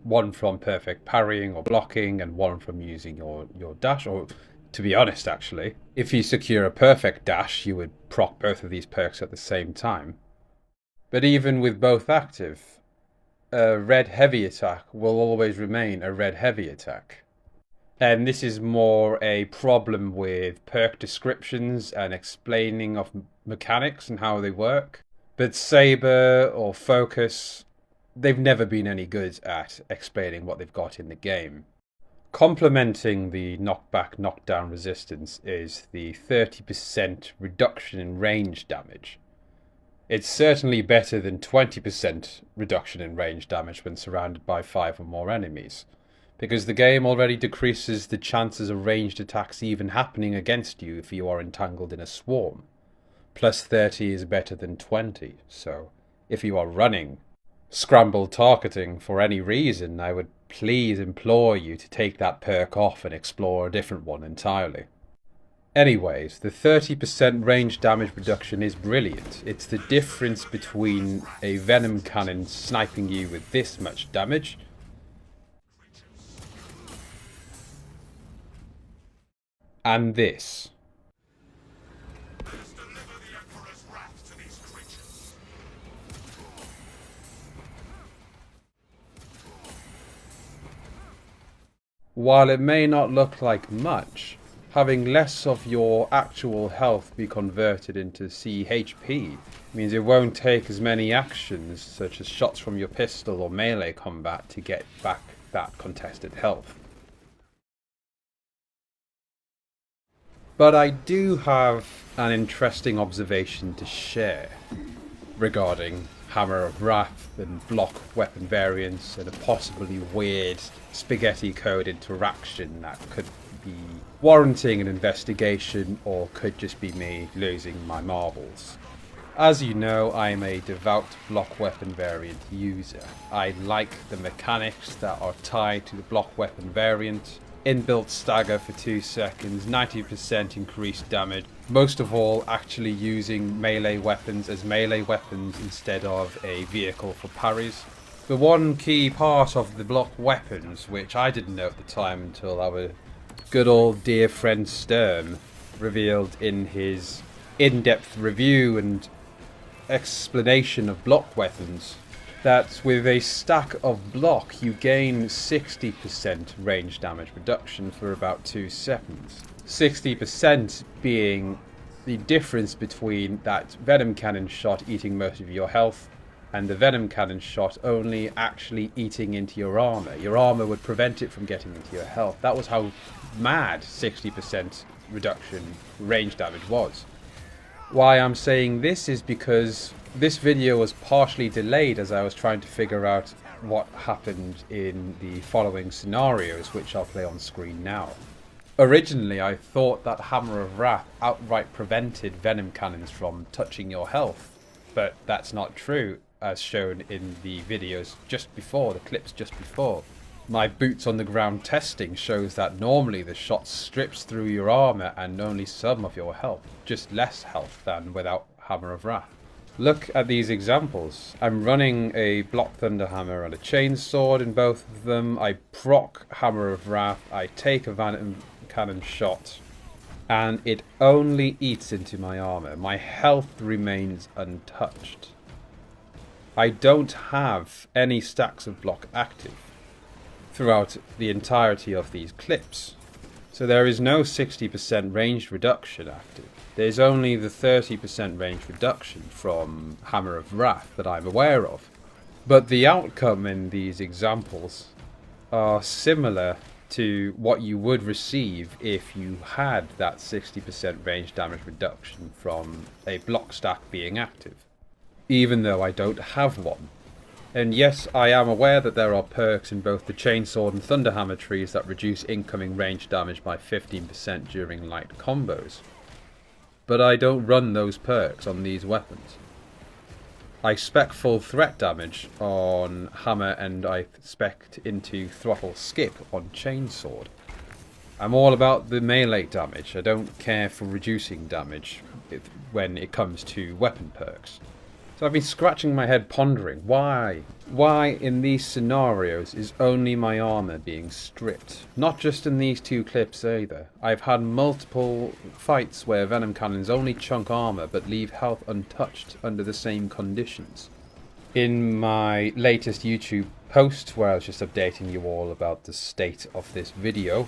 one from perfect parrying or blocking and one from using your dash, or to be honest actually, if you secure a perfect dash you would proc both of these perks at the same time. But even with both active, a red heavy attack will always remain a red heavy attack. And this is more a problem with perk descriptions and explaining of mechanics and how they work. But Saber or Focus, they've never been any good at explaining what they've got in the game. Complementing the knockback knockdown resistance is the 30% reduction in range damage. It's certainly better than 20% reduction in range damage when surrounded by 5 or more enemies, because the game already decreases the chances of ranged attacks even happening against you if you are entangled in a swarm. Plus 30 is better than 20, so if you are running scramble targeting for any reason, I would please implore you to take that perk off and explore a different one entirely. Anyways, the 30% range damage reduction is brilliant. It's the difference between a venom cannon sniping you with this much damage and this. While it may not look like much, having less of your actual health be converted into CHP means it won't take as many actions, such as shots from your pistol or melee combat, to get back that contested health. But I do have an interesting observation to share regarding Hammer of Wrath and block weapon variants and a possibly weird spaghetti code interaction that could be warranting an investigation or could just be me losing my marbles. As you know, I am a devout block weapon variant user. I like the mechanics that are tied to the block weapon variant. Inbuilt stagger for 2 seconds, 90% increased damage. Most of all, actually using melee weapons as melee weapons instead of a vehicle for parries. The one key part of the block weapons, which I didn't know at the time until our good old dear friend Sturm revealed in his in-depth review and explanation of block weapons, that with a stack of block you gain 60% range damage reduction for about 2 seconds. 60% being the difference between that venom cannon shot eating most of your health and the venom cannon shot only actually eating into your armor. Your armor would prevent it from getting into your health. That was how mad 60% reduction range damage was. Why I'm saying this is because this video was partially delayed as I was trying to figure out what happened in the following scenarios, which I'll play on screen now. Originally, I thought that Hammer of Wrath outright prevented venom cannons from touching your health, but that's not true, as shown in the videos just before, the clips just before. My boots on the ground testing shows that normally the shot strips through your armor and only some of your health, just less health than without Hammer of Wrath. Look at these examples. I'm running a block thunderhammer and a chainsword in both of them. I proc Hammer of Wrath, I take a venom cannon shot, and it only eats into my armor. My health remains untouched. I don't have any stacks of block active throughout the entirety of these clips. So there is no 60% range reduction active. There's only the 30% range reduction from Hammer of Wrath that I'm aware of. But the outcome in these examples are similar to what you would receive if you had that 60% range damage reduction from a block stack being active, even though I don't have one. And yes, I am aware that there are perks in both the Chainsword and Thunderhammer trees that reduce incoming range damage by 15% during light combos. But I don't run those perks on these weapons. I spec full threat damage on Hammer and I spec into throttle skip on Chainsword. I'm all about the melee damage. I don't care for reducing damage when it comes to weapon perks. So I've been scratching my head pondering, why in these scenarios is only my armor being stripped? Not just in these 2 clips either. I've had multiple fights where venom cannons only chunk armor but leave health untouched under the same conditions. In my latest YouTube post, where I was just updating you all about the state of this video,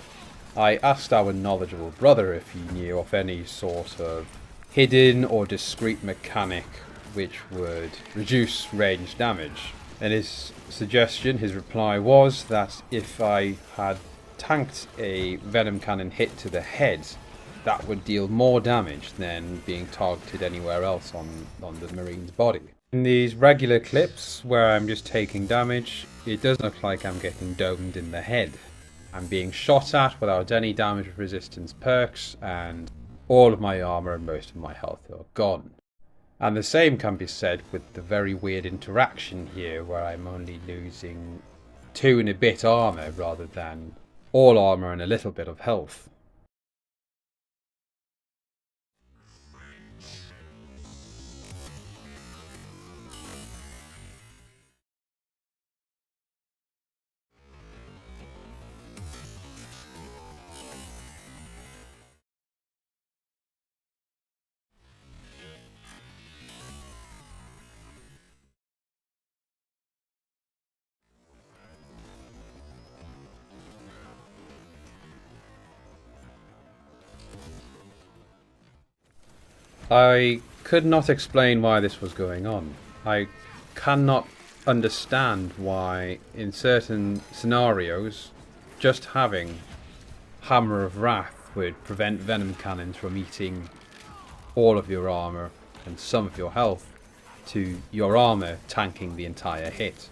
I asked our knowledgeable brother if he knew of any sort of hidden or discrete mechanic which would reduce range damage. And his suggestion, his reply was that if I had tanked a venom cannon hit to the head, that would deal more damage than being targeted anywhere else on the Marine's body. In these regular clips where I'm just taking damage, it does look like I'm getting domed in the head. I'm being shot at without any damage resistance perks, and all of my armor and most of my health are gone. And the same can be said with the very weird interaction here, where I'm only losing 2 and a bit armor rather than all armor and a little bit of health. I could not explain why this was going on. I cannot understand why in certain scenarios just having Hammer of Wrath would prevent venom cannons from eating all of your armor and some of your health, to your armor tanking the entire hit.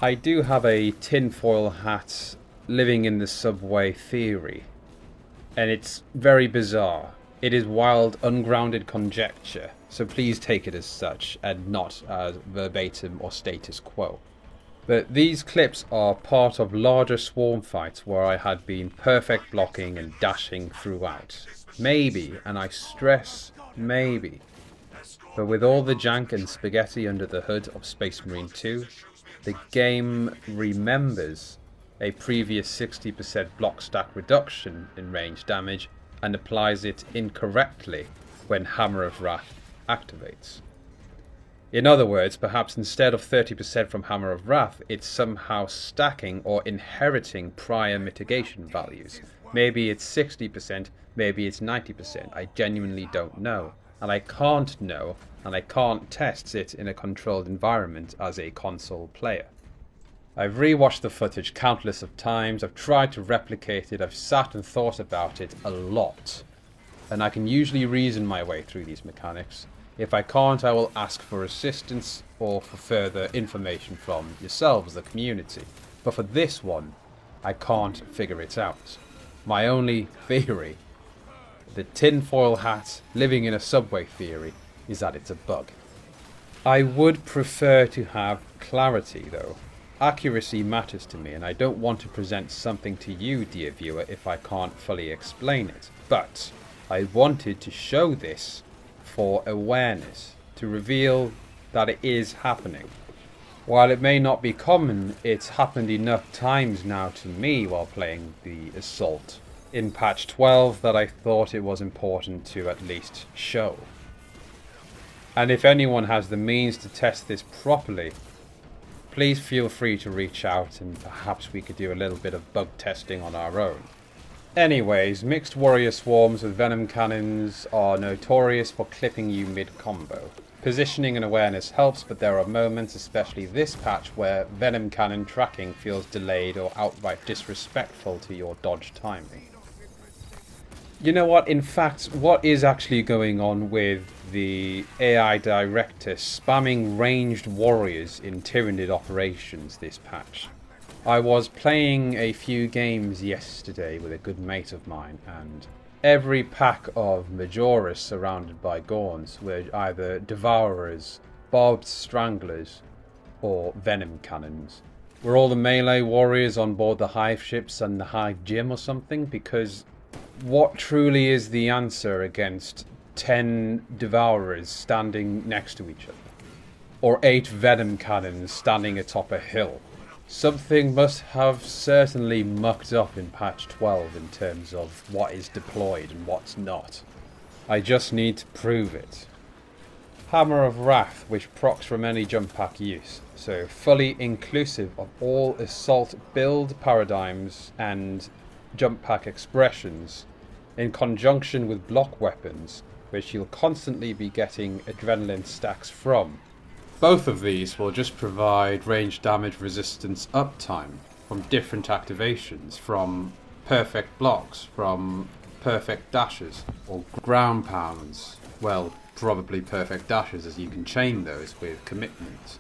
I do have a tinfoil hat living in the subway theory, and it's very bizarre. It is wild, ungrounded conjecture, so please take it as such and not as verbatim or status quo. But these clips are part of larger swarm fights where I had been perfect blocking and dashing throughout. Maybe, and I stress maybe, but with all the jank and spaghetti under the hood of Space Marine 2, the game remembers a previous 60% block stack reduction in range damage and applies it incorrectly when Hammer of Wrath activates. In other words, perhaps instead of 30% from Hammer of Wrath, it's somehow stacking or inheriting prior mitigation values. Maybe it's 60%, maybe it's 90%, I genuinely don't know. And I can't know, and I can't test it in a controlled environment as a console player. I've rewatched the footage countless of times, I've tried to replicate it, I've sat and thought about it a lot. And I can usually reason my way through these mechanics. If I can't, I will ask for assistance or for further information from yourselves, the community. But for this one, I can't figure it out. My only theory, the tinfoil hat living in a subway theory, is that it's a bug. I would prefer to have clarity though. Accuracy matters to me, and I don't want to present something to you, dear viewer, if I can't fully explain it. But I wanted to show this for awareness, to reveal that it is happening. While it may not be common, it's happened enough times now to me while playing the Assault in patch 12 that I thought it was important to at least show. And if anyone has the means to test this properly, please feel free to reach out and perhaps we could do a little bit of bug testing on our own. Anyways, mixed warrior swarms with venom cannons are notorious for clipping you mid-combo. Positioning and awareness helps, but there are moments, especially this patch, where venom cannon tracking feels delayed or outright disrespectful to your dodge timing. You know what, in fact, what is actually going on with the AI director spamming ranged warriors in Tyrannid operations this patch? I was playing a few games yesterday with a good mate of mine, and every pack of Majoris surrounded by Gorns were either Devourers, Barbed Stranglers, or Venom Cannons. Were all the melee warriors on board the Hive ships and the Hive Gym or something? Because what truly is the answer against 10 Devourers standing next to each other? Or 8 Venom Cannons standing atop a hill? Something must have certainly mucked up in patch 12 in terms of what is deployed and what's not. I just need to prove it. Hammer of Wrath, which procs from any jump pack use, so fully inclusive of all assault build paradigms and jump pack expressions, in conjunction with block weapons, which you'll constantly be getting adrenaline stacks from. Both of these will just provide range damage resistance uptime from different activations, from perfect blocks, from perfect dashes, or ground pounds. Well, probably perfect dashes, as you can chain those with commitment.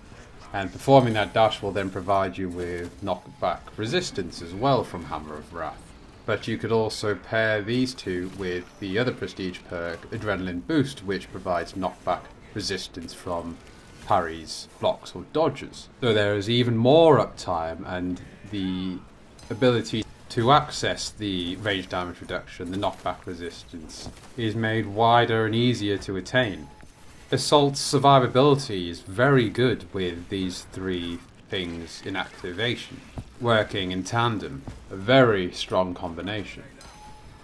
And performing that dash will then provide you with knockback resistance as well from Hammer of Wrath. But you could also pair these two with the other prestige perk, Adrenaline Boost, which provides knockback resistance from parries, blocks or dodges. So there is even more uptime, and the ability to access the range damage reduction, the knockback resistance, is made wider and easier to attain. Assault's survivability is very good with these three things in activation, working in tandem, a very strong combination.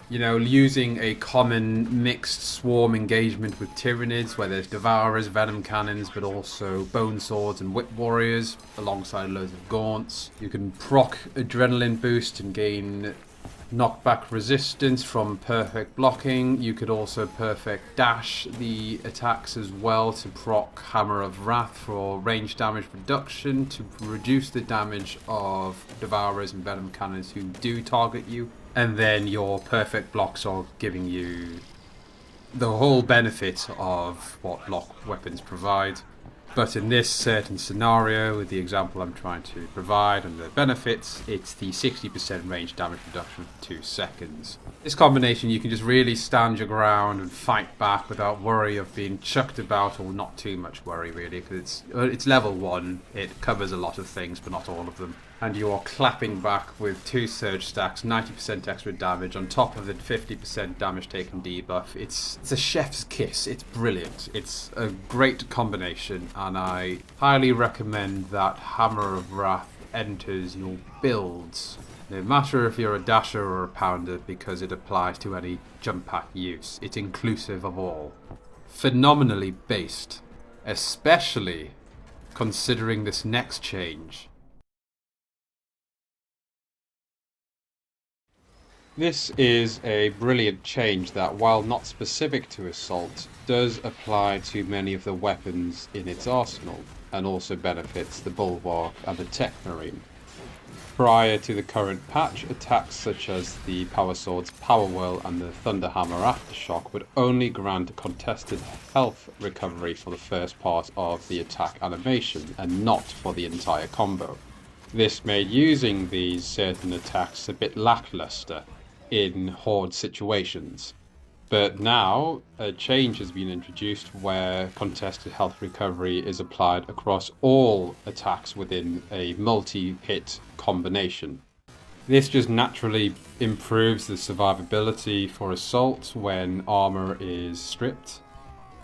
You know, using a common mixed swarm engagement with Tyrannids, where there's Devourers, Venom Cannons, but also Bone Swords and Whip Warriors, alongside loads of Gaunts. You can proc Adrenaline Boost and gain knockback resistance from perfect blocking. You could also perfect dash the attacks as well to proc Hammer of Wrath for range damage reduction, to reduce the damage of Devourers and Venom Cannons who do target you. And then your perfect blocks are giving you the whole benefit of what block weapons provide. But in this certain scenario, with the example I'm trying to provide and the benefits, it's the 60% range damage reduction for 2 seconds. This combination, you can just really stand your ground and fight back without worry of being chucked about, or not too much worry really, because it's level 1, it covers a lot of things but not all of them. And you are clapping back with 2 surge stacks, 90% extra damage on top of the 50% damage taken debuff. It's a chef's kiss. It's brilliant. It's a great combination, and I highly recommend that Hammer of Wrath enters your builds, no matter if you're a dasher or a pounder, because it applies to any jump pack use. It's inclusive of all. Phenomenally based, especially considering this next change. This is a brilliant change that, while not specific to Assault, does apply to many of the weapons in its arsenal, and also benefits the Bulwark and the Tech Marine. Prior to the current patch, attacks such as the Power Sword's Power Whirl and the Thunderhammer Aftershock would only grant contested health recovery for the first part of the attack animation, and not for the entire combo. This made using these certain attacks a bit lackluster in horde situations. But now a change has been introduced where contested health recovery is applied across all attacks within a multi-hit combination. This just naturally improves the survivability for Assault when armor is stripped.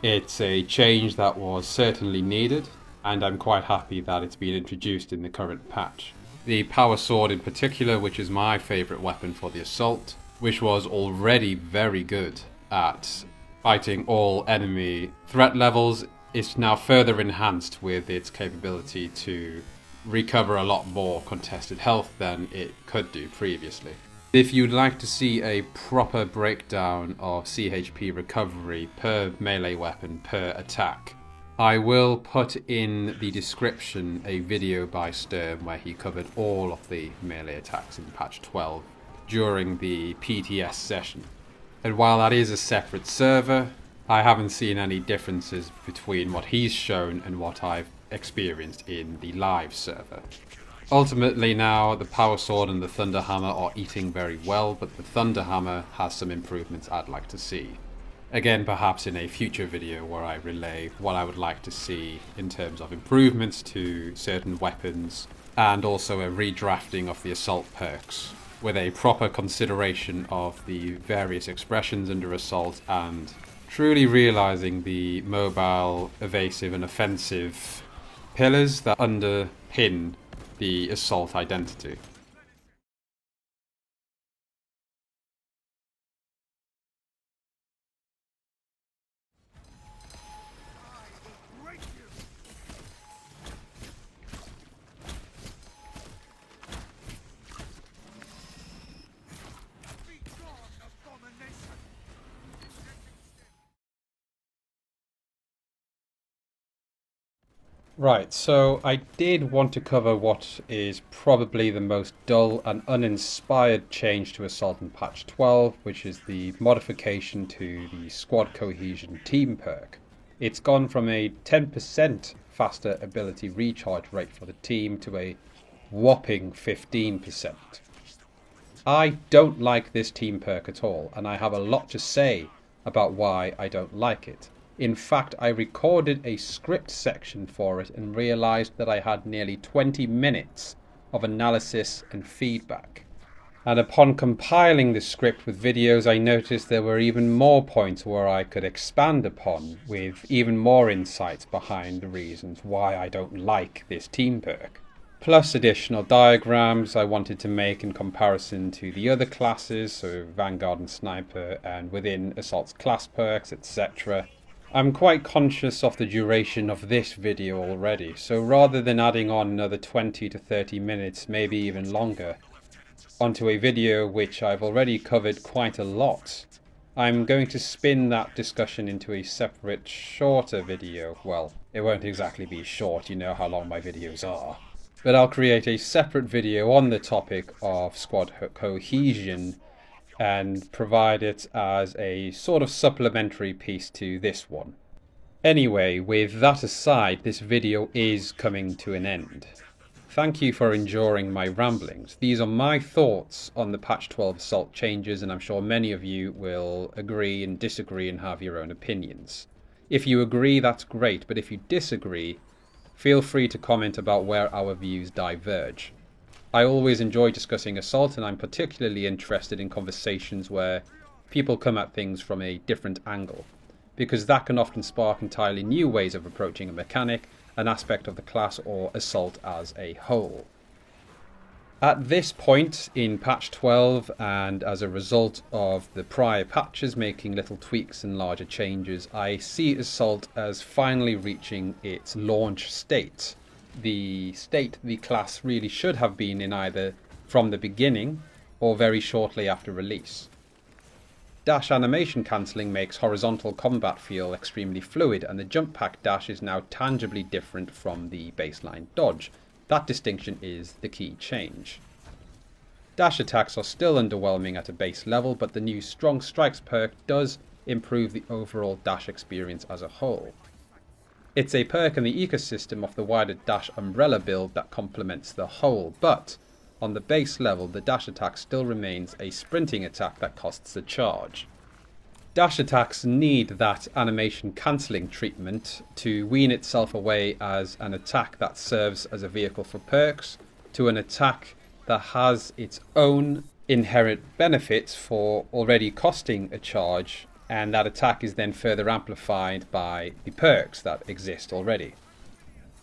It's a change that was certainly needed, and I'm quite happy that it's been introduced in the current patch. The Power Sword in particular, which is my favourite weapon for the Assault, which was already very good at fighting all enemy threat levels, is now further enhanced with its capability to recover a lot more contested health than it could do previously. If you'd like to see a proper breakdown of CHP recovery per melee weapon per attack, I will put in the description a video by Sturm where he covered all of the melee attacks in patch 12 during the PTS session. And while that is a separate server, I haven't seen any differences between what he's shown and what I've experienced in the live server. Ultimately now, the Power Sword and the Thunderhammer are eating very well, but the Thunderhammer has some improvements I'd like to see. Again, perhaps in a future video where I relay what I would like to see in terms of improvements to certain weapons, and also a redrafting of the Assault perks, with a proper consideration of the various expressions under Assault, and truly realizing the mobile, evasive and offensive pillars that underpin the Assault identity. Right, so I did want to cover what is probably the most dull and uninspired change to Assault in patch 12, which is the modification to the Squad Cohesion Team perk. It's gone from a 10% faster ability recharge rate for the team to a whopping 15%. I don't like this team perk at all, and I have a lot to say about why I don't like it. In fact, I recorded a script section for it and realized that I had nearly 20 minutes of analysis and feedback. And upon compiling the script with videos, I noticed there were even more points where I could expand upon, with even more insights behind the reasons why I don't like this team perk. Plus additional diagrams I wanted to make in comparison to the other classes, so Vanguard and Sniper, and within Assault's class perks, etc. I'm quite conscious of the duration of this video already, so rather than adding on another 20 to 30 minutes, maybe even longer, onto a video which I've already covered quite a lot, I'm going to spin that discussion into a separate, shorter video. Well, it won't exactly be short, you know how long my videos are. But I'll create a separate video on the topic of squad cohesion and provide it as a sort of supplementary piece to this one. Anyway, with that aside, this video is coming to an end. Thank you for enduring my ramblings. These are my thoughts on the patch 12 assault changes, and I'm sure many of you will agree and disagree and have your own opinions. If you agree, that's great, but if you disagree, feel free to comment about where our views diverge. I always enjoy discussing assault, and I'm particularly interested in conversations where people come at things from a different angle, because that can often spark entirely new ways of approaching a mechanic, an aspect of the class, or assault as a whole. At this point in patch 12, and as a result of the prior patches making little tweaks and larger changes, I see assault as finally reaching its launch state. The state the class really should have been in either from the beginning or very shortly after release. Dash animation cancelling makes horizontal combat feel extremely fluid, and the jump pack dash is now tangibly different from the baseline dodge. That distinction is the key change. Dash attacks are still underwhelming at a base level, but the new Strong Strikes perk does improve the overall dash experience as a whole. It's a perk in the ecosystem of the wider dash umbrella build that complements the whole, but on the base level, the dash attack still remains a sprinting attack that costs a charge. Dash attacks need that animation cancelling treatment to wean itself away as an attack that serves as a vehicle for perks to an attack that has its own inherent benefits for already costing a charge, and that attack is then further amplified by the perks that exist already.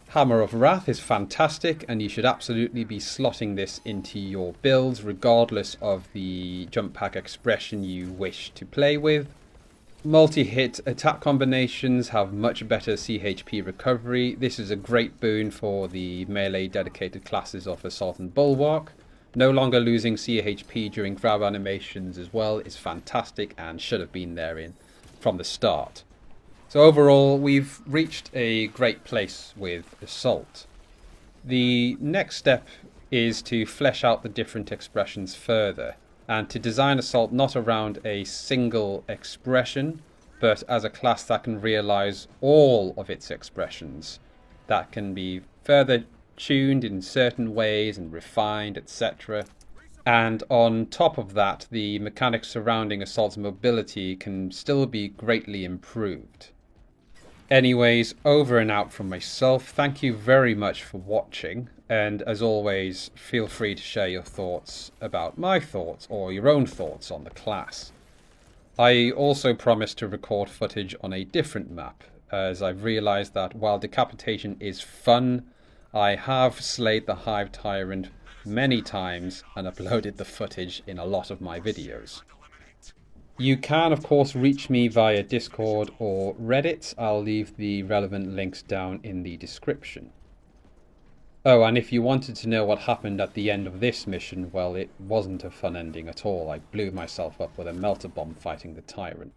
Hammer of Wrath is fantastic, and you should absolutely be slotting this into your builds regardless of the jump pack expression you wish to play with. Multi-hit attack combinations have much better CHP recovery. This is a great boon for the melee dedicated classes of Assault and Bulwark. No longer losing CHP during grab animations as well is fantastic and should have been there from the start. So overall, we've reached a great place with Assault. The next step is to flesh out the different expressions further, and to design Assault not around a single expression, but as a class that can realize all of its expressions, that can be further tuned in certain ways and refined, etc. And on top of that, the mechanics surrounding Assault's mobility can still be greatly improved. Anyways, over and out from myself. Thank you very much for watching, and as always, feel free to share your thoughts about my thoughts or your own thoughts on the class. I also promise to record footage on a different map, as I've realised that while decapitation is fun, I have slayed the Hive Tyrant many times and uploaded the footage in a lot of my videos. You can, of course, reach me via Discord or Reddit. I'll leave the relevant links down in the description. Oh, and if you wanted to know what happened at the end of this mission, well, it wasn't a fun ending at all. I blew myself up with a melter bomb fighting the Tyrant.